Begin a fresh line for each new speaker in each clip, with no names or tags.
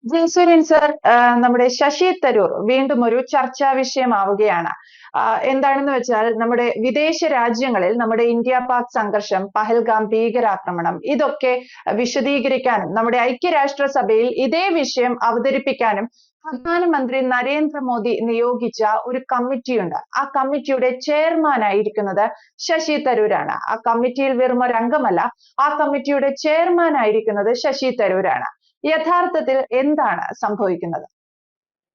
Jayasuryan sir, നമ്മുടെ ശശി തരൂർ വീണ്ടും ഒരു ചർച്ചാ വിഷയമാവുകയാണ്. എന്താണെന്ന് വെച്ചാൽ നമ്മുടെ വിദേശ രാജ്യങ്ങളിൽ നമ്മുടെ ഇന്ത്യ പാക് സംഘർഷം, പഹൽഗാം ഭീകരാക്രമണം ഇതൊക്കെ വിശദീകരിക്കാനും നമ്മുടെ ഐക്യരാഷ്ട്രസഭയിൽ ഇതേ വിഷയം അവതരിപ്പിക്കാനും പ്രധാനമന്ത്രി നരേന്ദ്രമോദി നിയോഗിച്ച ഒരു കമ്മിറ്റിയുണ്ട്. ആ കമ്മിറ്റിയുടെ ചെയർമാൻ ആയിരിക്കുന്നത് ശശി തരൂരാണ്. ആ കമ്മിറ്റിയിൽ വെറും ഒരു അംഗമല്ല, ആ കമ്മിറ്റിയുടെ ചെയർമാൻ ആയിരിക്കുന്നത് ശശി തരൂരാണ്. യഥാർത്ഥത്തിൽ എന്താണ് സംഭവിക്കുന്നത്?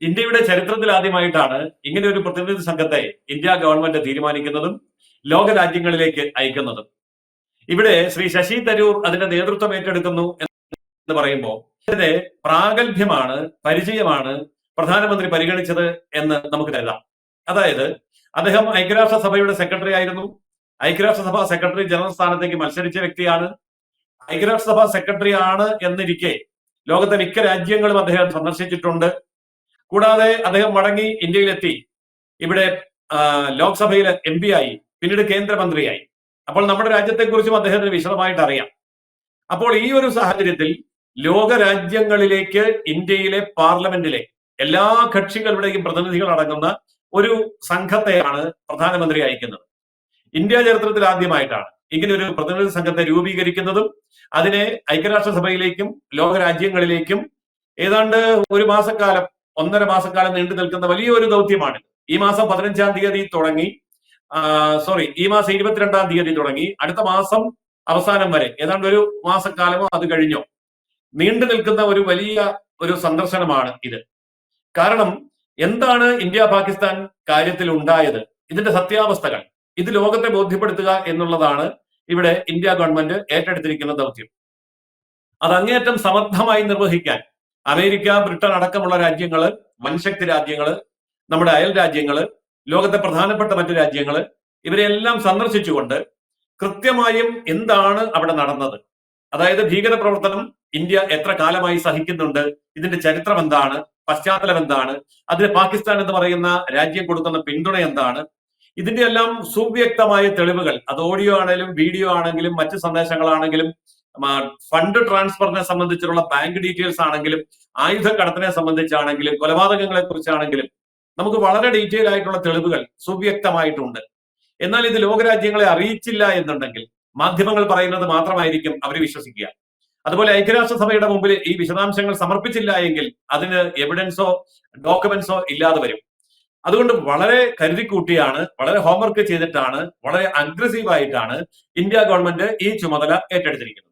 ഇന്ത്യയുടെ ചരിത്രത്തിൽ ആദ്യമായിട്ടാണ് ഇങ്ങനെ ഒരു പ്രതിനിധി സംഘത്തെ ഇന്ത്യ ഗവൺമെന്റ് തീരുമാനിക്കുന്നതും ലോക രാജ്യങ്ങളിലേക്ക് അയക്കുന്നതും. ഇവിടെ ശ്രീ ശശി തരൂർ അതിന്റെ നേതൃത്വം ഏറ്റെടുക്കുന്നു എന്ന് പറയുമ്പോൾ ഇതിന്റെ പ്രാഗൽഭ്യമാണ്, പരിചയമാണ് പ്രധാനമന്ത്രി പരിഗണിച്ചത് എന്ന് നമുക്ക് കരുതാം. അതായത് അദ്ദേഹം ഐക്യരാഷ്ട്രസഭയുടെ സെക്രട്ടറി ആയിരുന്നു. ഐക്യരാഷ്ട്രസഭ സെക്രട്ടറി ജനറൽ സ്ഥാനത്തേക്ക് മത്സരിച്ച വ്യക്തിയാണ്. ഐക്യരാഷ്ട്രസഭ സെക്രട്ടറി ആണ് എന്നിരിക്കെ ലോകത്തെ മിക്ക രാജ്യങ്ങളും അദ്ദേഹം സന്ദർശിച്ചിട്ടുണ്ട്. കൂടാതെ അദ്ദേഹം മടങ്ങി ഇന്ത്യയിലെത്തി. ഇവിടെ ലോക്സഭയിലെ MP ആയി, പിന്നീട് കേന്ദ്രമന്ത്രിയായി. അപ്പോൾ നമ്മുടെ രാജ്യത്തെക്കുറിച്ചും അദ്ദേഹത്തിന് വിശദമായിട്ട് അറിയാം. അപ്പോൾ ഈ ഒരു സാഹചര്യത്തിൽ ലോക രാജ്യങ്ങളിലേക്ക് ഇന്ത്യയിലെ പാർലമെന്റിലെ എല്ലാ കക്ഷികളുടെയും പ്രതിനിധികൾ അടങ്ങുന്ന ഒരു സംഘത്തെയാണ് പ്രധാനമന്ത്രി അയക്കുന്നത്. ഇന്ത്യ ചരിത്രത്തിൽ ആദ്യമായിട്ടാണ് ഇങ്ങനെ ഒരു പ്രതിനിധി സംഘത്തെ രൂപീകരിക്കുന്നതും അതിനെ ഐക്യരാഷ്ട്രസഭയിലേക്കും ലോക രാജ്യങ്ങളിലേക്കും ഏതാണ്ട് ഒരു മാസക്കാലം, 1.5 മാസക്കാലം നീണ്ടു നിൽക്കുന്ന വലിയൊരു ദൗത്യമാണ്. ഈ മാസം 15-ാം തീയതി തുടങ്ങി, ഈ മാസം 22-ാം തീയതി തുടങ്ങി അടുത്ത മാസം അവസാനം വരെ ഏതാണ്ട് ഒരു മാസക്കാലമോ അത് കഴിഞ്ഞോ നീണ്ടു നിൽക്കുന്ന ഒരു വലിയ ഒരു സന്ദർശനമാണ് ഇത്. കാരണം എന്താണ് ഇന്ത്യ പാകിസ്ഥാൻ കാര്യത്തിൽ ഉണ്ടായത്, ഇതിന്റെ സത്യാവസ്ഥകൾ ഇത് ലോകത്തെ ബോധ്യപ്പെടുത്തുക എന്നുള്ളതാണ് ഇവിടെ ഇന്ത്യ ഗവൺമെന്റ് ഏറ്റെടുത്തിരിക്കുന്ന ദൗത്യം. അത് അങ്ങേയറ്റം സമർത്ഥമായി നിർവഹിക്കാൻ അമേരിക്ക, ബ്രിട്ടൻ അടക്കമുള്ള രാജ്യങ്ങള്, വൻശക്തി രാജ്യങ്ങള്, നമ്മുടെ അയൽ രാജ്യങ്ങള്, ലോകത്തെ പ്രധാനപ്പെട്ട മറ്റു രാജ്യങ്ങള് ഇവരെല്ലാം സന്ദർശിച്ചുകൊണ്ട് കൃത്യമായും എന്താണ് അവിടെ നടന്നത്, അതായത് ഭീകരപ്രവർത്തനം ഇന്ത്യ എത്ര കാലമായി സഹിക്കുന്നുണ്ട്, ഇതിന്റെ ചരിത്രം എന്താണ്, പശ്ചാത്തലം എന്താണ്, അതിന് പാകിസ്ഥാൻ എന്ന് പറയുന്ന രാജ്യം കൊടുക്കുന്ന പിന്തുണ എന്താണ്, ഇതിന്റെ എല്ലാം സുവ്യക്തമായ തെളിവുകൾ, അത് ഓഡിയോ ആണെങ്കിലും വീഡിയോ ആണെങ്കിലും മറ്റ് സന്ദേശങ്ങളാണെങ്കിലും ഫണ്ട് ട്രാൻസ്ഫറിനെ സംബന്ധിച്ചുള്ള ബാങ്ക് ഡീറ്റെയിൽസ് ആണെങ്കിലും ആയുധ കടത്തിനെ സംബന്ധിച്ചാണെങ്കിലും കൊലപാതകങ്ങളെ കുറിച്ചാണെങ്കിലും നമുക്ക് വളരെ ഡീറ്റെയിൽ ആയിട്ടുള്ള തെളിവുകൾ സുവ്യക്തമായിട്ടുണ്ട്. എന്നാൽ ഇത് ലോകരാജ്യങ്ങളെ അറിയിച്ചില്ല എന്നുണ്ടെങ്കിൽ മാധ്യമങ്ങൾ പറയുന്നത് മാത്രമായിരിക്കും അവർ വിശ്വസിക്കുക. അതുപോലെ ഐക്യരാഷ്ട്രസഭയുടെ മുമ്പിൽ ഈ വിശദാംശങ്ങൾ സമർപ്പിച്ചില്ല എങ്കിൽ അതിന് എവിഡൻസോ ഡോക്യുമെന്റ്സോ ഇല്ലാതെ വരും. അതുകൊണ്ട് വളരെ കരുതിക്കൂട്ടിയാണ്, വളരെ ഹോംവർക്ക് ചെയ്തിട്ടാണ്, വളരെ അഗ്രസീവായിട്ടാണ് ഇന്ത്യ ഗവൺമെന്റ് ഈ ചുമതല ഏറ്റെടുത്തിരിക്കുന്നത്.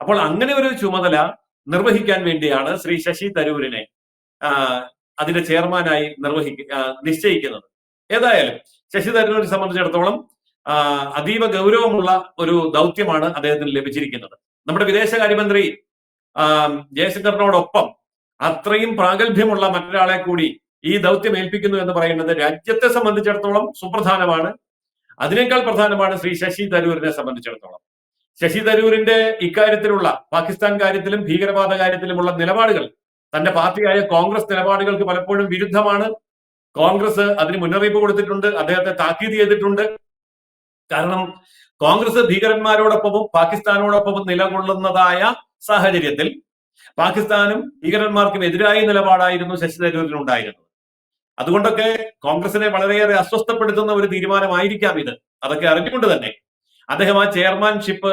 അപ്പോൾ അങ്ങനെ ഒരു ചുമതല നിർവഹിക്കാൻ വേണ്ടിയാണ് ശ്രീ ശശി തരൂരിനെ അതിന്റെ ചെയർമാനായി നിശ്ചയിക്കുന്നത്. ഏതായാലും ശശി തരൂരിനെ സംബന്ധിച്ചിടത്തോളം അതീവ ഗൗരവമുള്ള ഒരു ദൗത്യമാണ് അദ്ദേഹത്തിന് ലഭിച്ചിരിക്കുന്നത്. നമ്മുടെ വിദേശകാര്യമന്ത്രി ജയശങ്കറിനോടൊപ്പം അത്രയും പ്രാഗൽഭ്യമുള്ള മറ്റൊരാളെ കൂടി ഈ ദൗത്യം ഏൽപ്പിക്കുന്നു എന്ന് പറയുന്നത് രാജ്യത്തെ സംബന്ധിച്ചിടത്തോളം സുപ്രധാനമാണ്. അതിനേക്കാൾ പ്രധാനമാണ് ശ്രീ ശശി തരൂരിനെ സംബന്ധിച്ചിടത്തോളം. ശശി തരൂരിന്റെ ഇക്കാര്യത്തിലുള്ള പാകിസ്ഥാൻ കാര്യത്തിലും ഭീകരവാദ കാര്യത്തിലുമുള്ള നിലപാടുകൾ തന്റെ പാർട്ടിയായ കോൺഗ്രസ് നിലപാടുകൾക്ക് പലപ്പോഴും വിരുദ്ധമാണ്. കോൺഗ്രസ് അതിന് മുന്നറിയിപ്പ് കൊടുത്തിട്ടുണ്ട്, അദ്ദേഹത്തെ താക്കീത് ചെയ്തിട്ടുണ്ട്. കാരണം കോൺഗ്രസ് ഭീകരന്മാരോടൊപ്പവും പാകിസ്ഥാനോടൊപ്പവും നിലകൊള്ളുന്നതായ സാഹചര്യത്തിൽ പാകിസ്ഥാനും ഭീകരന്മാർക്കും എതിരായ നിലപാടായിരുന്നു ശശി തരൂരിനുണ്ടായിരുന്നത്. അതുകൊണ്ടൊക്കെ കോൺഗ്രസിനെ വളരെയേറെ അസ്വസ്ഥപ്പെടുത്തുന്ന ഒരു തീരുമാനമായിരിക്കാം ഇത്. അതൊക്കെ അറിഞ്ഞുകൊണ്ട് തന്നെ അദ്ദേഹം ആ ചെയർമാൻഷിപ്പ്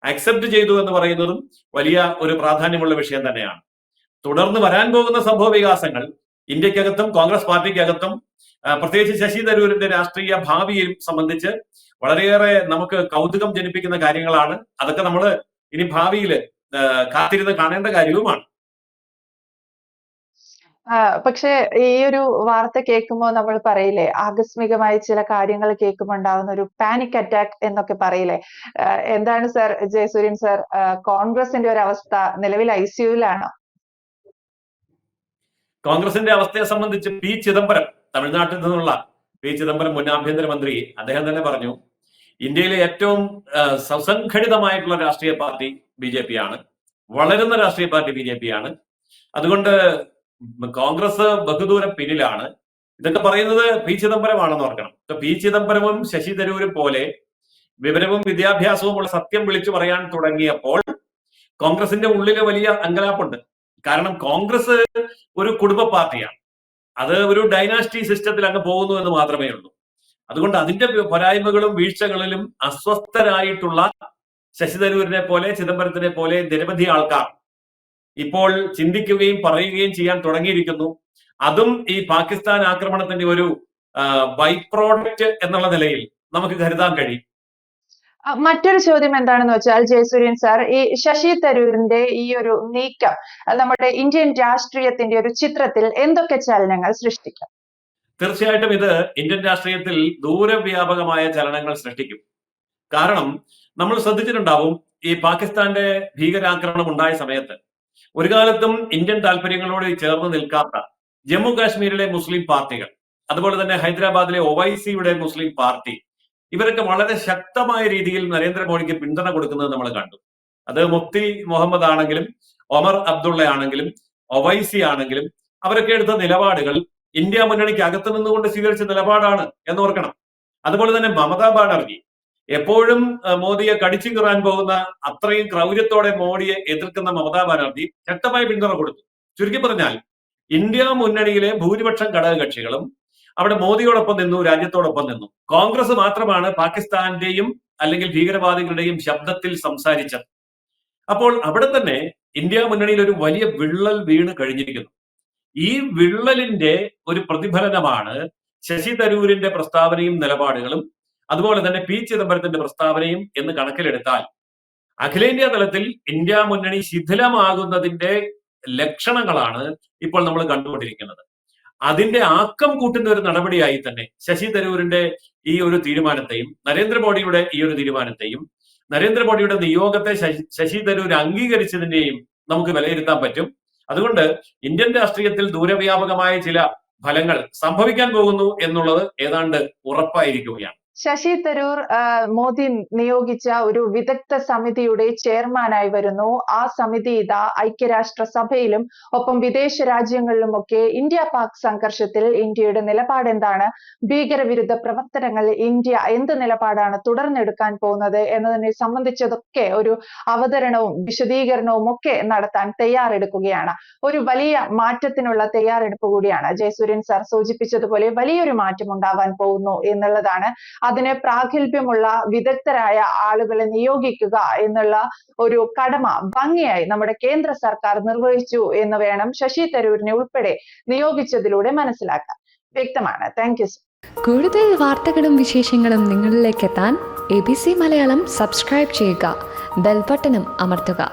അക്സെപ്റ്റ് ചെയ്തു എന്ന് പറയുന്നതും വലിയ ഒരു പ്രാധാന്യമുള്ള വിഷയം തന്നെയാണ്. തുടർന്ന് വരാൻ പോകുന്ന സംഭവ വികാസങ്ങൾ ഇന്ത്യക്കകത്തും കോൺഗ്രസ് പാർട്ടിക്കകത്തും പ്രത്യേകിച്ച് ശശി തരൂരിന്റെ രാഷ്ട്രീയ ഭാവിയെ സംബന്ധിച്ച് വളരെയേറെ നമുക്ക് കൗതുകം ജനിപ്പിക്കുന്ന കാര്യങ്ങളാണ്. അതൊക്കെ നമ്മൾ ഇനി ഭാവിയിൽ കാത്തിരുന്ന് കാണേണ്ട കാര്യവുമാണ്.
പക്ഷെ ഈ ഒരു വാർത്ത കേൾക്കുമ്പോൾ നമ്മൾ പറയില്ലേ, ആകസ്മികമായി ചില കാര്യങ്ങൾ കേൾക്കുമ്പോൾ ഉണ്ടാവുന്ന ഒരു പാനിക് അറ്റാക്ക് എന്നൊക്കെ പറയില്ലേ? എന്താണ് സർ, ജയസൂര്യൻ സർ, കോൺഗ്രസിന്റെ ഒരു അവസ്ഥ നിലവിൽ ICUവിലാണോ?
കോൺഗ്രസിന്റെ അവസ്ഥയെ സംബന്ധിച്ച് പി ചിദംബരം, തമിഴ്നാട്ടിൽ നിന്നുള്ള പി ചിദംബരം, മുൻ ആഭ്യന്തരമന്ത്രി, അദ്ദേഹം തന്നെ പറഞ്ഞു ഇന്ത്യയിലെ ഏറ്റവും സുസംഘടിതമായിട്ടുള്ള രാഷ്ട്രീയ പാർട്ടി BJP ആണ്, വളരുന്ന രാഷ്ട്രീയ പാർട്ടി BJP ആണ്. അതുകൊണ്ട് കോൺഗ്രസ് ബഹുദൂരം പിന്നിലാണ്. ഇതൊക്കെ പറയുന്നത് പി ചിദംബരമാണെന്ന് ഓർക്കണം. പി ചിദംബരവും ശശി തരൂരും പോലെ വിവരവും വിദ്യാഭ്യാസവും ഉള്ള സത്യം വിളിച്ചു പറയാൻ തുടങ്ങിയപ്പോൾ കോൺഗ്രസിന്റെ ഉള്ളിൽ വലിയ അങ്കലാപ്പുണ്ട്. കാരണം കോൺഗ്രസ് ഒരു കുടുംബ പാർട്ടിയാണ്. അത് ഒരു ഡൈനാസ്റ്റി സിസ്റ്റത്തിൽ അങ്ങ് പോകുന്നു എന്ന് മാത്രമേ ഉള്ളൂ. അതുകൊണ്ട് അതിന്റെ പോരായ്മകളും വീഴ്ചകളിലും അസ്വസ്ഥരായിട്ടുള്ള ശശി തരൂരിനെ പോലെ, ചിദംബരത്തിനെ പോലെ നിരവധി ആൾക്കാർ ഇപ്പോൾ ചിന്തിക്കുകയും പറയുകയും ചെയ്യാൻ തുടങ്ങിയിരിക്കുന്നു. അതും ഈ പാകിസ്ഥാൻ ആക്രമണത്തിന്റെ ഒരു ബൈ പ്രോഡക്റ്റ് എന്നുള്ള നിലയിൽ നമുക്ക് കരുതാൻ കഴിയും.
മറ്റൊരു ചോദ്യം എന്താണെന്ന് വെച്ചാൽ ജയസൂര്യൻ സാർ, ഈ ശശി തരൂരിന്റെ ഈ ഒരു നീക്കം നമ്മുടെ ഇന്ത്യൻ രാഷ്ട്രീയത്തിന്റെ ഒരു ചിത്രത്തിൽ എന്തൊക്കെ ചലനങ്ങൾ സൃഷ്ടിക്കും?
തീർച്ചയായിട്ടും ഇത് ഇന്ത്യൻ രാഷ്ട്രീയത്തിൽ ദൂരവ്യാപകമായ ചലനങ്ങൾ സൃഷ്ടിക്കും. കാരണം നമ്മൾ ശ്രദ്ധിച്ചിട്ടുണ്ടാവും, ഈ പാകിസ്ഥാന്റെ ഭീകരാക്രമണം ഉണ്ടായ സമയത്ത് ഒരു കാലത്തും ഇന്ത്യൻ താല്പര്യങ്ങളോട് ചേർന്ന് നിൽക്കാത്ത ജമ്മു കാശ്മീരിലെ മുസ്ലിം പാർട്ടികൾ, അതുപോലെ തന്നെ ഹൈദരാബാദിലെ ഒവൈസിയുടെ മുസ്ലിം പാർട്ടി, ഇവരൊക്കെ വളരെ ശക്തമായ രീതിയിൽ നരേന്ദ്രമോദിക്ക് പിന്തുണ കൊടുക്കുന്നത് നമ്മൾ കണ്ടു. അത് മുഫ്തി മുഹമ്മദ് ആണെങ്കിലും, ഒമർ അബ്ദുള്ള ആണെങ്കിലും, ഒവൈസി ആണെങ്കിലും, അവരൊക്കെ എടുത്ത നിലപാടുകൾ ഇന്ത്യ മുന്നണിക്ക് അകത്തു നിന്നുകൊണ്ട് സ്വീകരിച്ച നിലപാടാണ് എന്നോർക്കണം. അതുപോലെ തന്നെ മമതാ ബാനർജി എപ്പോഴും മോദിയെ കടിച്ചു കീറാൻ പോകുന്ന അത്രയും ക്രൗര്യത്തോടെ മോഡിയെ എതിർക്കുന്ന മമതാ ബാനർജി ശക്തമായി പിന്തുണ കൊടുത്തു. ചുരുക്കി പറഞ്ഞാൽ ഇന്ത്യ മുന്നണിയിലെ ഭൂരിപക്ഷം ഘടകകക്ഷികളും അവിടെ മോദിയോടൊപ്പം നിന്നു, രാജ്യത്തോടൊപ്പം നിന്നു. കോൺഗ്രസ് മാത്രമാണ് പാകിസ്ഥാന്റെയും അല്ലെങ്കിൽ ഭീകരവാദികളുടെയും ശബ്ദത്തിൽ സംസാരിച്ചത്. അപ്പോൾ അവിടെ തന്നെ ഇന്ത്യ മുന്നണിയിൽ ഒരു വലിയ വിള്ളൽ വീണ് കഴിഞ്ഞിരിക്കുന്നു. ഈ വിള്ളലിന്റെ ഒരു പ്രതിഫലനമാണ് ശശി തരൂരിന്റെ പ്രസ്താവനയും നിലപാടുകളും, അതുപോലെ തന്നെ പി ചിദംബരത്തിന്റെ പ്രസ്താവനയും എന്ന് കണക്കിലെടുത്താൽ അഖിലേന്ത്യാ തലത്തിൽ ഇന്ത്യ മുന്നണി ശിഥിലമാകുന്നതിന്റെ ലക്ഷണങ്ങളാണ് ഇപ്പോൾ നമ്മൾ കണ്ടുകൊണ്ടിരിക്കുന്നത്. അതിന്റെ ആക്കം കൂട്ടുന്ന ഒരു നടപടിയായി തന്നെ ശശി തരൂരിന്റെ ഈ ഒരു തീരുമാനത്തെയും നരേന്ദ്രമോദിയുടെ ഈ ഒരു തീരുമാനത്തെയും നരേന്ദ്രമോദിയുടെ നിയോഗത്തെ ശശി തരൂർ അംഗീകരിച്ചതിന്റെയും നമുക്ക് വിലയിരുത്താൻ പറ്റും. അതുകൊണ്ട് ഇന്ത്യൻ രാഷ്ട്രീയത്തിൽ ദൂരവ്യാപകമായ ചില ഫലങ്ങൾ സംഭവിക്കാൻ പോകുന്നു എന്നുള്ളത് ഏതാണ്ട് ഉറപ്പായിരിക്കുകയാണ്.
ശശി തരൂർ മോദി നിയോഗിച്ച ഒരു വിദഗ്ധ സമിതിയുടെ ചെയർമാനായി വരുന്നു. ആ സമിതി ഇതാ ഐക്യരാഷ്ട്ര സഭയിലും ഒപ്പം വിദേശ രാജ്യങ്ങളിലുമൊക്കെ ഇന്ത്യ പാക് സംഘർഷത്തിൽ ഇന്ത്യയുടെ നിലപാട് എന്താണ്, ഭീകരവിരുദ്ധ പ്രവർത്തനങ്ങളിൽ ഇന്ത്യ എന്ത് നിലപാടാണ് തുടർന്നെടുക്കാൻ പോകുന്നത് എന്നതിനെ സംബന്ധിച്ചതൊക്കെ ഒരു അവതരണവും വിശദീകരണവും ഒക്കെ നടത്താൻ തയ്യാറെടുക്കുകയാണ്. ഒരു വലിയ മാറ്റത്തിനുള്ള തയ്യാറെടുപ്പ് കൂടിയാണ്. ജയസൂര്യൻ സാർ സൂചിപ്പിച്ചതുപോലെ വലിയൊരു മാറ്റം ഉണ്ടാവാൻ പോകുന്നു എന്നുള്ളതാണ്. അതിന് പ്രാഗൽഭ്യമുള്ള വിദഗ്ധരായ ആളുകളെ നിയോഗിക്കുക എന്നുള്ള ഒരു കടമ ഭംഗിയായി നമ്മുടെ കേന്ദ്ര സർക്കാർ നിർവഹിച്ചു എന്ന് വേണം ശശി തരൂരിനെ ഉൾപ്പെടെ നിയോഗിച്ചതിലൂടെ മനസ്സിലാക്കാൻ. വ്യക്തമാണ്. Thank you.
കൂടുതൽ വാർത്തകളും വിശേഷങ്ങളും നിങ്ങളിലേക്ക് എത്താൻ ABC മലയാളം സബ്സ്ക്രൈബ് ചെയ്യുക, ബെൽ ബട്ടണും അമർത്തുക.